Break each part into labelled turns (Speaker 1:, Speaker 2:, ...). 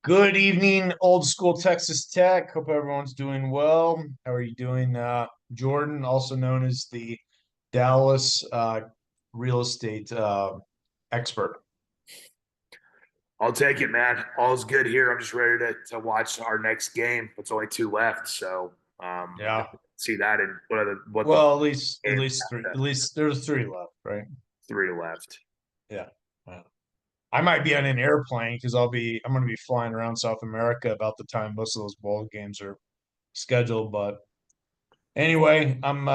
Speaker 1: Good evening, old school Texas Tech. Hope everyone's doing well. How are you doing, Jordan, also known as the Dallas real estate expert?
Speaker 2: I'll take it, man. All's good here. I'm just ready to watch our next game. It's only two left, so
Speaker 1: Yeah.
Speaker 2: see that and what the
Speaker 1: Well, at
Speaker 2: games
Speaker 1: least three.
Speaker 2: have
Speaker 1: At least there's three left, right?
Speaker 2: three left.
Speaker 1: Yeah. Wow. I might be on an airplane because I'm going to be flying around South America about the time most of those bowl games are scheduled. But anyway, I'm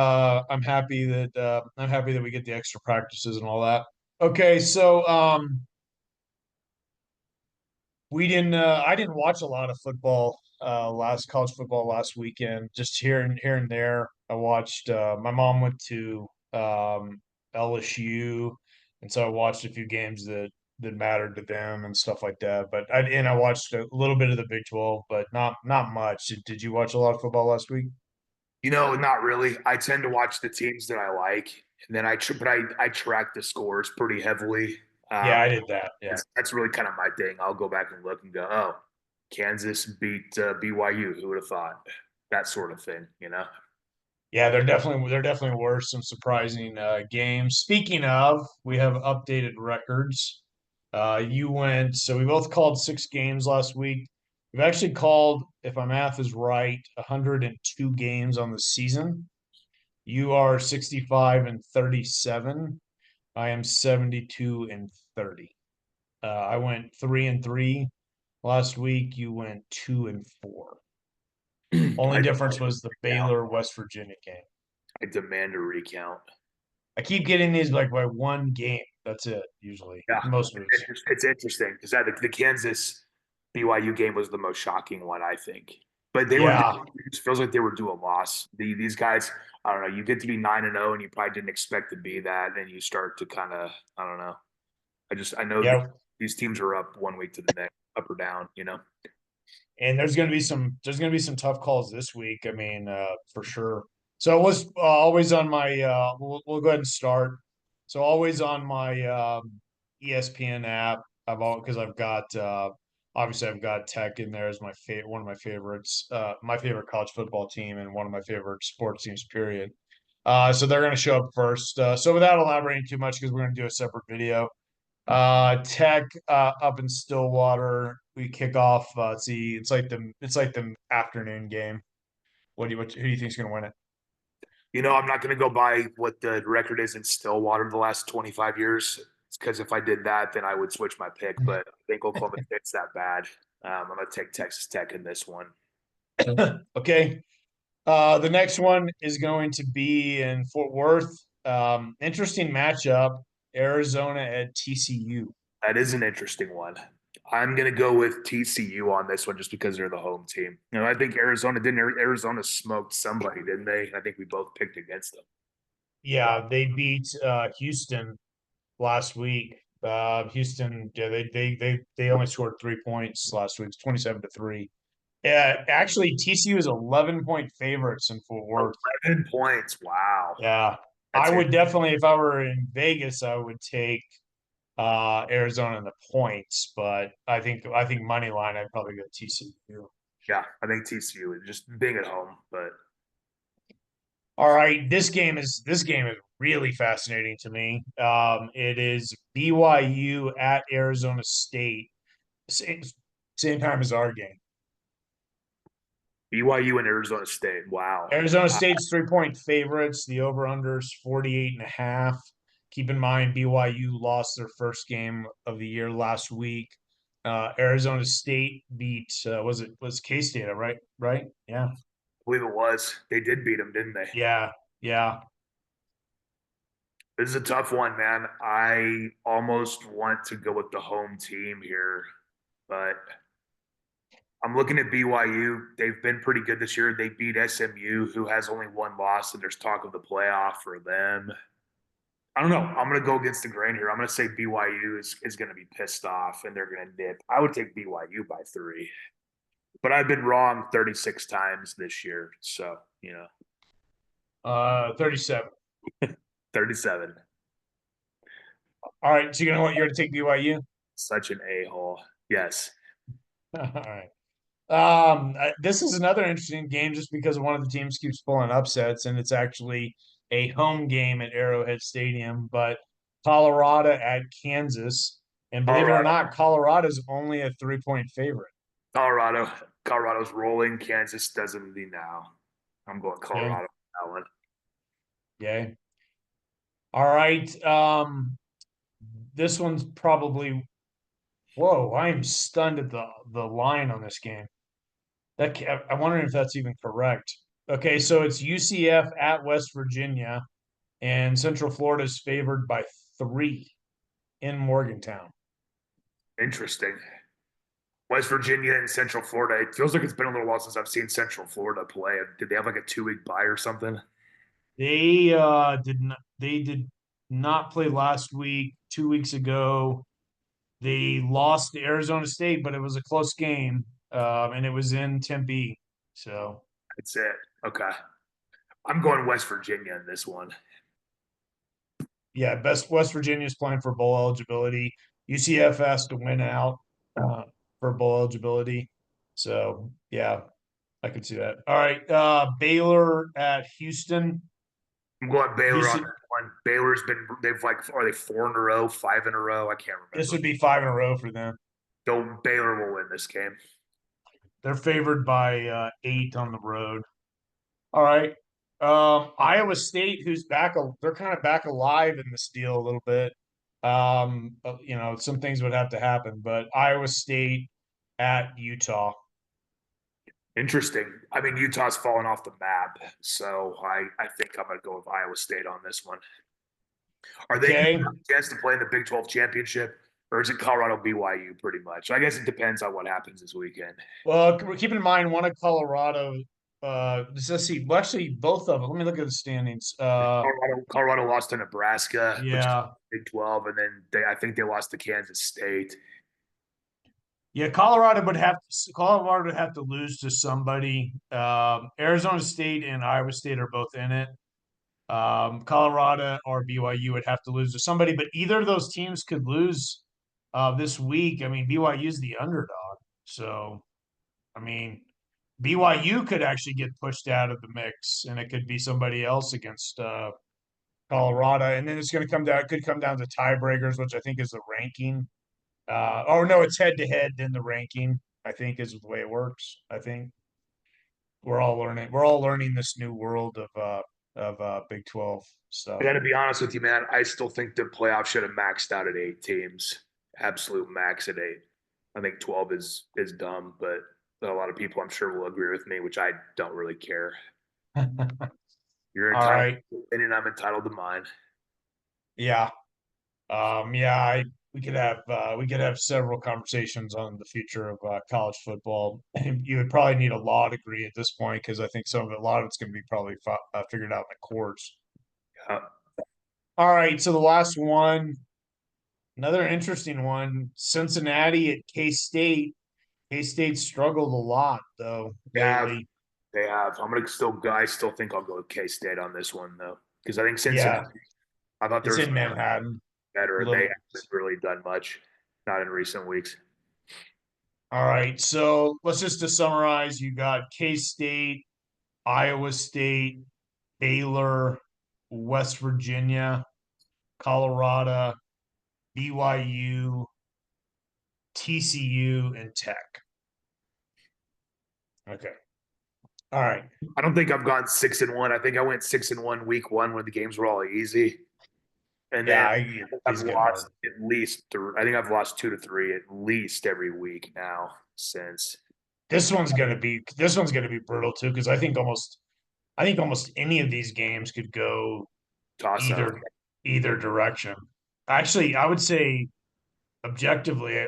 Speaker 1: happy that we get the extra practices and all that. Okay, so we didn't I didn't watch a lot of football last college football last weekend, just here and there. I watched my mom went to LSU, and so I watched a few games that mattered to them and stuff like that. I watched a little bit of the Big 12, but not much. Did you watch a lot of football last week?
Speaker 2: Not really. I tend to watch the teams that I like, and then I track the scores pretty heavily.
Speaker 1: Yeah,
Speaker 2: Um,
Speaker 1: I did that. Yeah.
Speaker 2: that's really kind of my thing. I'll go back and look and go, oh, Kansas beat BYU. Who would have thought? That sort of thing.
Speaker 1: Yeah, there definitely were some surprising games. Speaking of, we have updated records. We both called six games last week. We've actually called, if my math is right, 102 games on the season. You are 65 and 37. I am 72 and 30. I went 3-3 last week. You went 2-4. Only
Speaker 2: I
Speaker 1: difference was the Baylor West Virginia game.
Speaker 2: I demand a recount.
Speaker 1: I keep getting these like by one game. That's it, usually.
Speaker 2: Yeah,
Speaker 1: Most weeks.
Speaker 2: it's interesting because the Kansas BYU game was the most shocking one, I think. But
Speaker 1: Yeah.
Speaker 2: it just feels like they were due a loss. These guys, I don't know. You get to be 9-0, and you probably didn't expect to be that, and you start to kind of, I don't know. I know
Speaker 1: Yeah.
Speaker 2: these teams are up one week to the next, up or down.
Speaker 1: And there's gonna be some tough calls this week. I mean, for sure. So it was always on my we'll go ahead and start. So always on my ESPN app. Because I've got obviously I've got Tech in there as one of my favorites, my favorite college football team and one of my favorite sports teams, period. So they're going to show up first. So without elaborating too much, because we're going to do a separate video. Tech up in Stillwater. We kick off. Let's see. It's like the afternoon game. Who do you think is going to win it?
Speaker 2: I'm not going to go by what the record is in Stillwater the last 25 years. It's because if I did that, then I would switch my pick. But I think Oklahoma State's that bad. I'm going to take Texas Tech in this one.
Speaker 1: Okay. The next one is going to be in Fort Worth. Interesting matchup. Arizona at TCU.
Speaker 2: That is an interesting one. I'm going to go with TCU on this one just because they're the home team. I think Arizona smoked somebody, didn't they? I think we both picked against them.
Speaker 1: Yeah, they beat Houston last week. Houston, yeah, they only scored 3 points last week. It's 27-3. Yeah, actually, TCU is 11-point favorites in Fort Worth.
Speaker 2: 11 points. Wow.
Speaker 1: Yeah, I
Speaker 2: That's it.
Speaker 1: would definitely, if I were in Vegas, I would take Arizona in the points, but I think money line, I'd probably go TCU.
Speaker 2: Yeah, I think TCU is just being at home, but
Speaker 1: All right, this game is really fascinating to me. It is BYU at Arizona State, same time as our game.
Speaker 2: BYU and Arizona State. Wow.
Speaker 1: Arizona State's 3-point favorites. The over-under is 48 and a half. Keep in mind, BYU lost their first game of the year last week. Arizona State beat was K-State, right? Right? Yeah.
Speaker 2: I believe it was. They did beat them, didn't they?
Speaker 1: Yeah. Yeah.
Speaker 2: This is a tough one, man. I almost want to go with the home team here, but I'm looking at BYU. They've been pretty good this year. They beat SMU, who has only one loss, and there's talk of the playoff for them. I don't know. I'm going to go against the grain here. I'm going to say BYU is going to be pissed off and they're going to nip. I would take BYU by 3, but I've been wrong 36 times this year. So,
Speaker 1: 37.
Speaker 2: 37.
Speaker 1: All right. So you're gonna take BYU?
Speaker 2: Such an a hole. Yes.
Speaker 1: All right. This is another interesting game just because one of the teams keeps pulling upsets, and it's actually a home game at Arrowhead Stadium. But Colorado at Kansas, and believe it or
Speaker 2: Colorado,
Speaker 1: not, Colorado's only a 3-point favorite.
Speaker 2: Colorado, Colorado's rolling. Kansas doesn't lead now. I'm going
Speaker 1: Okay.
Speaker 2: Colorado on that one.
Speaker 1: Okay. All right. This one's probably whoa. I am stunned at the line on this game. I'm wondering if that's even correct. Okay, so it's UCF at West Virginia, and Central Florida is favored by 3 in Morgantown.
Speaker 2: Interesting. West Virginia and Central Florida. It feels like it's been a little while since I've seen Central Florida play. Did they have like a 2 week bye or something?
Speaker 1: They did not play last week. 2 weeks ago, they lost to Arizona State, but it was a close game, and it was in Tempe. So
Speaker 2: That's it. Okay. I'm going West Virginia in this one.
Speaker 1: yeah, best West Virginia's playing for bowl eligibility. UCF has to win out for bowl eligibility. So yeah, I could see that. All right, Baylor at Houston.
Speaker 2: I'm going Baylor on
Speaker 1: Houston.
Speaker 2: this one. Baylor's been they've like are they 4 in a row, 5 in a row? I can't
Speaker 1: This
Speaker 2: remember.
Speaker 1: would be 5 in a row for them.
Speaker 2: So Baylor will win this game.
Speaker 1: They're favored by 8 on the road. All right. Iowa State, who's back, they're kind of back alive in this deal a little bit. Some things would have to happen, but Iowa State at Utah.
Speaker 2: Interesting. I mean, Utah's fallen off the map, so I think I'm going to go with Iowa State on this one. Are they going to
Speaker 1: Okay.
Speaker 2: have a chance to play in the Big 12 championship, or is it Colorado BYU pretty much? I guess it depends on what happens this weekend.
Speaker 1: Well, keep in mind one of Colorado. Let's see. Well, actually, both of them. Let me look at the standings.
Speaker 2: Colorado lost to Nebraska, which is
Speaker 1: Yeah,
Speaker 2: Big 12, and then I think they lost to Kansas State.
Speaker 1: yeah. Colorado would have to lose to somebody. Arizona State and Iowa State are both in it. Colorado or BYU would have to lose to somebody, but either of those teams could lose this week. I mean, BYU is the underdog, so I mean, BYU could actually get pushed out of the mix, and it could be somebody else against Colorado, and then it's going to come down. It could come down to tiebreakers, which I think is the ranking. Oh no, it's head to head. Then the ranking, I think, is the way it works. I think we're all learning. We're all learning this new world of Big 12
Speaker 2: I
Speaker 1: stuff.
Speaker 2: got to be honest with you, man. I still think the playoff should have maxed out at 8 teams. Absolute max at 8. I think 12 is dumb, but a lot of people I'm sure will agree with me, which I don't really care. You're
Speaker 1: All
Speaker 2: entitled
Speaker 1: right.
Speaker 2: to your opinion, I'm entitled to mine.
Speaker 1: Yeah. Yeah, we could have several conversations on the future of college football. You would probably need a law degree at this point because I think a lot of it's going to be probably figured out in the courts.
Speaker 2: Uh,
Speaker 1: All right, so the last one, another interesting one, Cincinnati at K-State. K-State struggled a lot though
Speaker 2: they have,
Speaker 1: lately.
Speaker 2: they have. I'm gonna still go. I still think I'll go with K State on this one though, because I think
Speaker 1: Yeah,
Speaker 2: Cincinnati. I thought there
Speaker 1: it's
Speaker 2: was
Speaker 1: in Manhattan.
Speaker 2: better. They
Speaker 1: Little.
Speaker 2: haven't really done much, not in recent weeks.
Speaker 1: All right, so let's just to summarize, you got K-State, Iowa State, Baylor, West Virginia, Colorado, BYU, TCU, and Tech. Okay. All right.
Speaker 2: I don't think I've gone 6-1. I think I went 6-1 week one when the games were all easy, and
Speaker 1: Yeah,
Speaker 2: then I've
Speaker 1: these get hard.
Speaker 2: lost at least. I think I've lost 2 to 3 at least every week now since.
Speaker 1: This one's gonna be brutal too because I think almost any of these games could go
Speaker 2: Toss up.
Speaker 1: either direction. Actually, I would say objectively,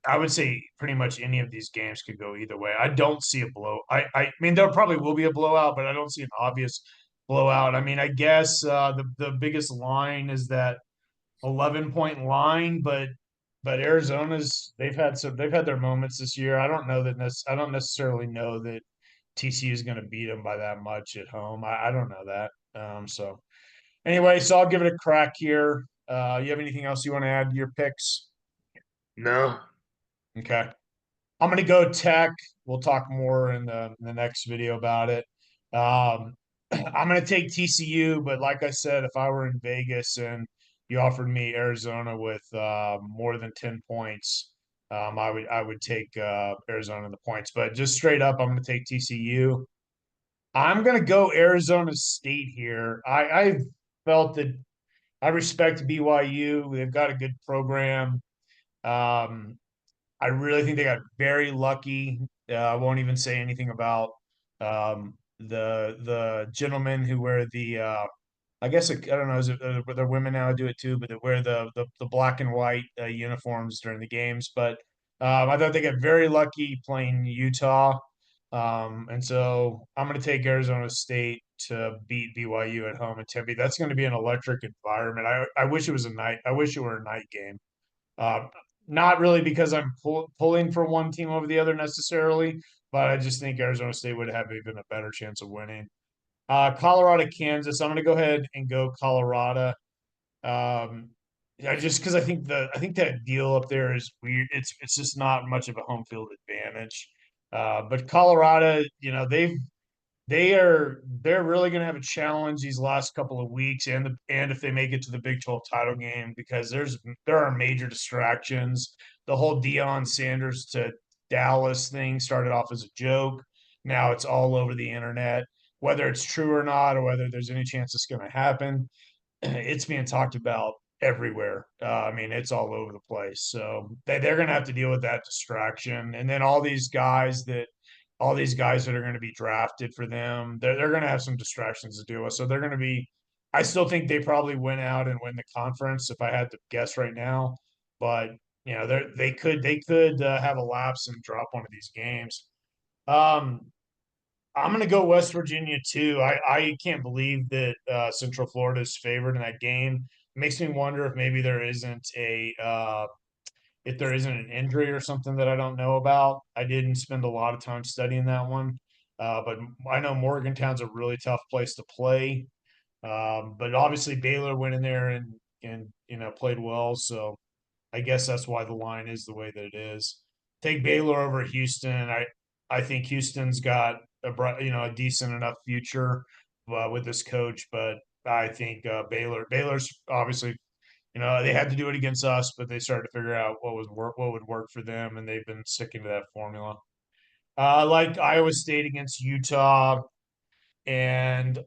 Speaker 1: I would say pretty much any of these games could go either way. I don't see a blow. I mean, there probably will be a blowout, but I don't see an obvious blowout. I mean, I guess the biggest line is that 11-point line, but Arizona's they've had their moments this year. I don't necessarily know that TCU is going to beat them by that much at home. I don't know that. So anyway, so I'll give it a crack here. You have anything else you want to add to your picks?
Speaker 2: No,
Speaker 1: Okay. I'm gonna go Tech. We'll talk more in the next video about it. Um, I'm gonna take TCU, but like I said, if I were in Vegas and you offered me Arizona with more than 10 points, I would take Arizona in the points. But just straight up, I'm gonna take TCU. I'm gonna go Arizona State here. I felt that I respect BYU. They've got a good program. Um, I really think they got very lucky. I won't even say anything about the gentlemen who wear the I guess I don't know, is it the women now do it too, but they wear the black and white uniforms during the games. But I thought they got very lucky playing Utah, and so I'm going to take Arizona State to beat BYU at home in Tempe. That's going to be an electric environment. I wish it was a night. I wish it were a night game. Uh, Not really because I'm pulling for one team over the other necessarily, but I just think Arizona State would have even a better chance of winning. Colorado, Kansas. I'm going to go ahead and go Colorado. Yeah, just because I think that deal up there is weird. It's just not much of a home field advantage. But Colorado, they're really going to have a challenge these last couple of weeks, and if they make it to the Big 12 title game, because there are major distractions. The whole Deion Sanders to Dallas thing started off as a joke. Now it's all over the internet. Whether it's true or not, or whether there's any chance it's going to happen, it's being talked about everywhere. I mean, it's all over the place. So they're going to have to deal with that distraction, and then all these guys that are going to be drafted for them, they're going to have some distractions to deal with. So they're going to be. I still think they probably win out and win the conference if I had to guess right now, but they could have a lapse and drop one of these games. Um, I'm going to go West Virginia too. I can't believe that Central Florida is favored in that game. It makes me wonder if maybe there isn't a if there isn't an injury or something that I don't know about. I didn't spend a lot of time studying that one, but I know Morgantown's a really tough place to play. But obviously Baylor went in there and played well, so I guess that's why the line is the way that it is. Take Baylor over Houston. I think Houston's got a decent enough future with this coach, but I think Baylor's obviously they had to do it against us, but they started to figure out what would work for them, and they've been sticking to that formula. I like Iowa State against Utah, and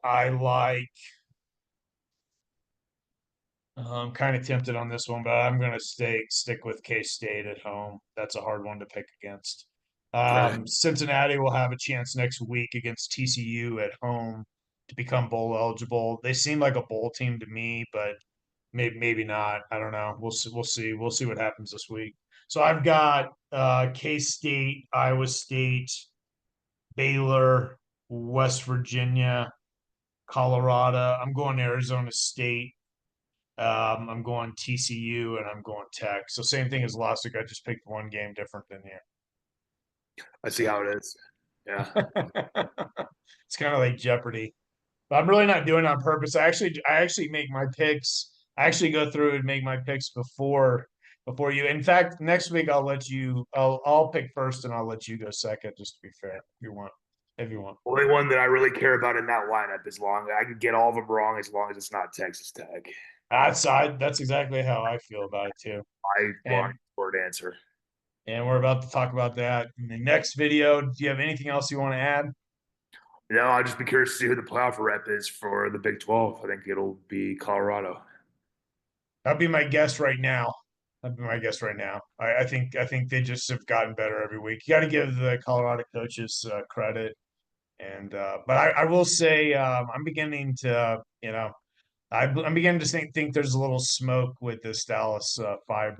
Speaker 1: I'm kind of tempted on this one, but I'm going to stick with K State at home. That's a hard one to pick against.
Speaker 2: Okay.
Speaker 1: Cincinnati will have a chance next week against TCU at home to become bowl eligible. They seem like a bowl team to me, but maybe not. I don't know. We'll see. We'll see. We'll see what happens this week. So I've got K State, Iowa State, Baylor, West Virginia, Colorado. I'm going Arizona State. I'm going TCU and I'm going Tech. So same thing as last week. I just picked one game different than
Speaker 2: I see how it is. Yeah.
Speaker 1: you. It's kind of like Jeopardy. But I'm really not doing it on purpose. I actually make my picks. I actually go through and make my picks before you. In fact, next week I'll let you. I'll pick first and I'll let you go second, just to be fair. If you want, if you want.
Speaker 2: Only one that I really care about in that lineup is long. I can get all of them wrong as long as it's not Texas Tech.
Speaker 1: That's exactly how I feel about it too.
Speaker 2: I want
Speaker 1: And
Speaker 2: short answer.
Speaker 1: we're about to talk about that in the next video. Do you have anything else you want to add?
Speaker 2: I'll just be curious to see who the playoff rep is for the Big 12. I think it'll be Colorado.
Speaker 1: That'd be my guess right now. That'd be my guess right now. I think they just have gotten better every week. You got to give the Colorado coaches credit, and but I will say I'm beginning to I'm beginning to think there's a little smoke with this Dallas fire.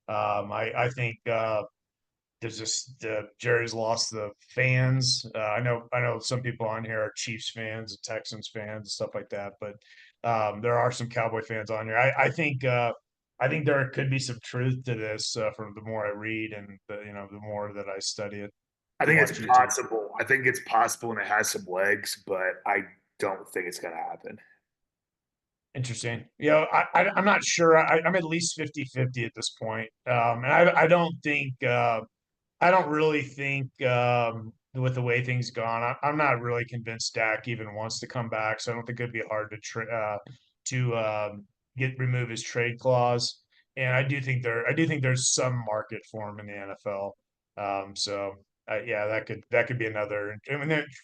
Speaker 1: I think there's just Jerry's lost the fans. I know some people on here are Chiefs fans and Texans fans and stuff like that, but there are some Cowboy fans on here. I think there could be some truth to this from the more I read and the more that I study it
Speaker 2: I
Speaker 1: and
Speaker 2: think
Speaker 1: watch
Speaker 2: it's
Speaker 1: YouTube.
Speaker 2: possible. I think it's possible and it has some legs, but I don't think it's going to happen.
Speaker 1: Interesting. I'm not sure. I'm at least 50-50 at this point. And I don't think I don't really think with the way things gone, I'm not really convinced Dak even wants to come back. So I don't think it'd be hard to get remove his trade clause. And I do think there's some market for him in the NFL. So yeah, that could be another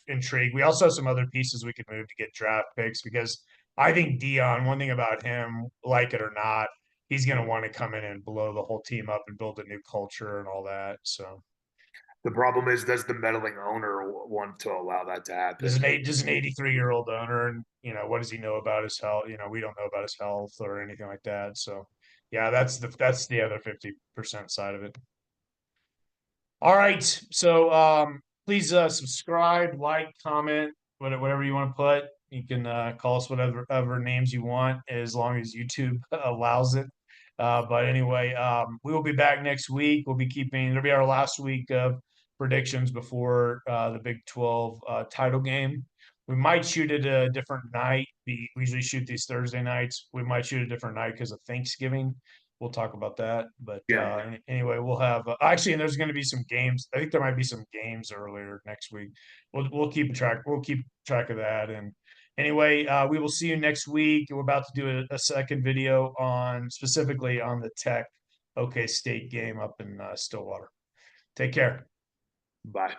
Speaker 1: intrigue. We also have some other pieces we could move to get draft picks because I think Dion. One thing about him, like it or not, he's going to want to come in and blow the whole team up and build a new culture and all that. So
Speaker 2: The problem is, does the meddling owner want to allow that to happen?
Speaker 1: does an 83-year-old owner, and what does he know about his health? We don't know about his health or anything like that. So yeah, that's the other 50% side of it. All right. So please subscribe, like, comment, whatever you want to put. You can call us whatever names you want as long as YouTube allows it. But anyway, we will be back next week. We'll be keeping, it'll be our last week of predictions before the Big 12 title game. We might shoot it a different night. We usually shoot these Thursday nights. We might shoot a different night because of Thanksgiving. We'll talk about that. But
Speaker 2: Yeah,
Speaker 1: anyway, we'll have actually, and there's going to be some games. I think there might be some games earlier next week. We'll keep track. We'll keep track of that. And anyway, we will see you next week. We're about to do a second video on specifically on the Tech OK State game up in Stillwater. Take care.
Speaker 2: bye.